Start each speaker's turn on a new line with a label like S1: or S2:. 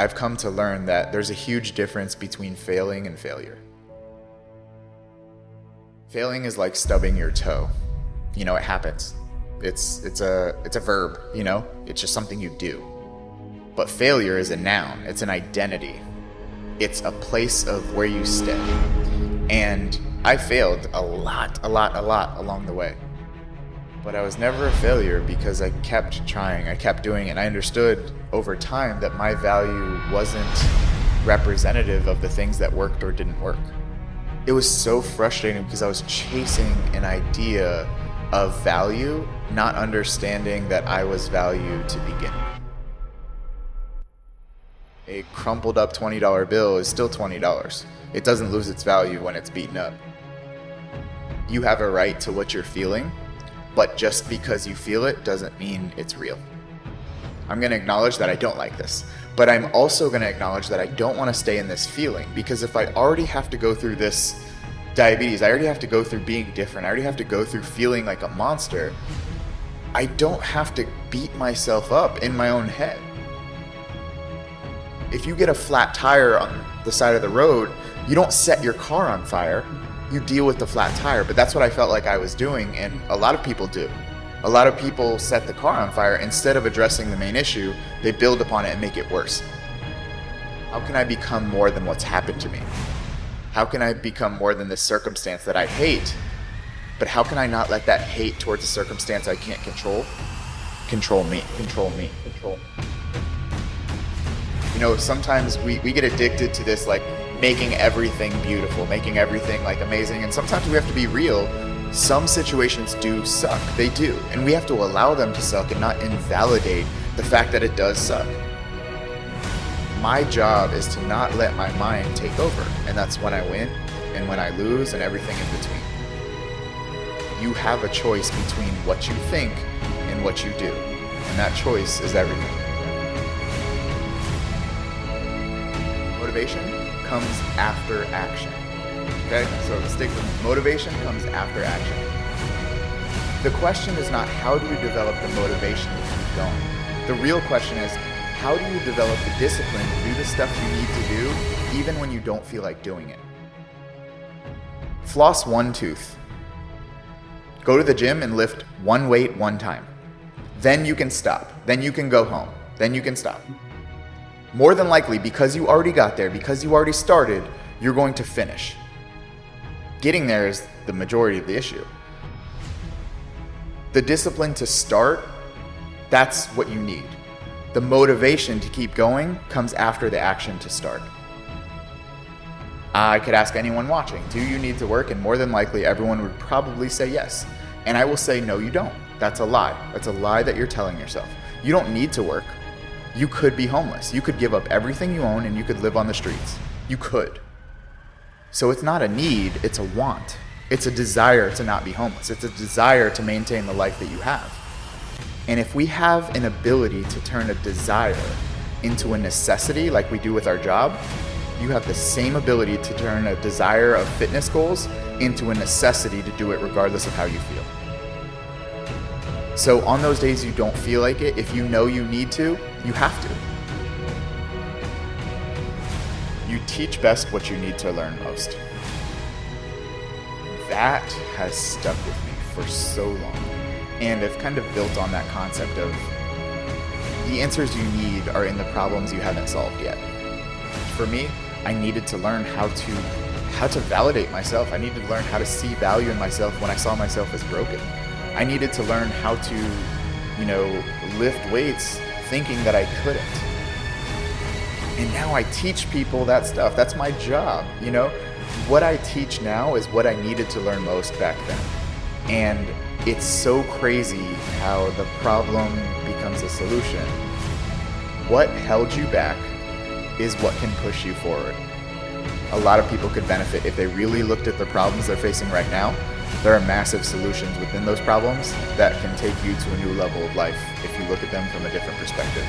S1: I've come to learn that there's a huge difference between failing and failure. Failing is like stubbing your toe. It happens. It's a verb, it's just something you do. But failure is a noun, it's an identity. It's a place of where you stay. And I failed a lot along the way. But I was never a failure because I kept trying, I kept doing it. And I understood over time that my value wasn't representative of the things that worked or didn't work. It was so frustrating because I was chasing an idea of value, not understanding that I was value to begin with. A crumpled up $20 bill is still $20. It doesn't lose its value when it's beaten up. You have a right to what you're feeling, but just because you feel it doesn't mean it's real. I'm going to acknowledge that I don't like this, but I'm also going to acknowledge that I don't want to stay in this feeling, because if I already have to go through this diabetes, I already have to go through being different, I already have to go through feeling like a monster, I don't have to beat myself up in my own head. If you get a flat tire on the side of the road, you don't set your car on fire, you deal with the flat tire. But that's what I felt like I was doing, and a lot of people do. A lot of people set the car on fire. Instead of addressing the main issue, they build upon it and make it worse. How can I become more than what's happened to me? How can I become more than this circumstance that I hate? But how can I not let that hate towards a circumstance I can't control me? Sometimes we get addicted to this, like, making everything beautiful, making everything like amazing. And sometimes we have to be real. Some situations do suck. They do. And we have to allow them to suck and not invalidate the fact that it does suck. My job is to not let my mind take over. And that's when I win and when I lose and everything in between. You have a choice between what you think and what you do. And that choice is everything. Motivation comes after action. Okay? So stick with me. Motivation comes after action. The question is not how do you develop the motivation to keep going. The real question is, how do you develop the discipline to do the stuff you need to do even when you don't feel like doing it? Floss one tooth. Go to the gym and lift one weight one time. Then you can stop. Then you can go home. Then you can stop. More than likely, because you already got there, because you already started, you're going to finish. Getting there is the majority of the issue. The discipline to start, that's what you need. The motivation to keep going comes after the action to start. I could ask anyone watching, do you need to work? And more than likely, everyone would probably say yes. And I will say, no, you don't. That's a lie. That's a lie that you're telling yourself. You don't need to work. You could be homeless. You could give up everything you own and you could live on the streets. You could. So it's not a need, it's a want. It's a desire to not be homeless. It's a desire to maintain the life that you have. And if we have an ability to turn a desire into a necessity like we do with our job, you have the same ability to turn a desire of fitness goals into a necessity to do it regardless of how you feel. So on those days you don't feel like it, if you know you need to, you have to. You teach best what you need to learn most. That has stuck with me for so long. And I've kind of built on that concept of the answers you need are in the problems you haven't solved yet. For me, I needed to learn how to validate myself. I needed to learn how to see value in myself when I saw myself as broken. I needed to learn how to, lift weights thinking that I couldn't. And now I teach people that stuff. That's my job, What I teach now is what I needed to learn most back then. And it's so crazy how the problem becomes a solution. What held you back is what can push you forward. A lot of people could benefit if they really looked at the problems they're facing right now. There are massive solutions within those problems that can take you to a new level of life if you look at them from a different perspective.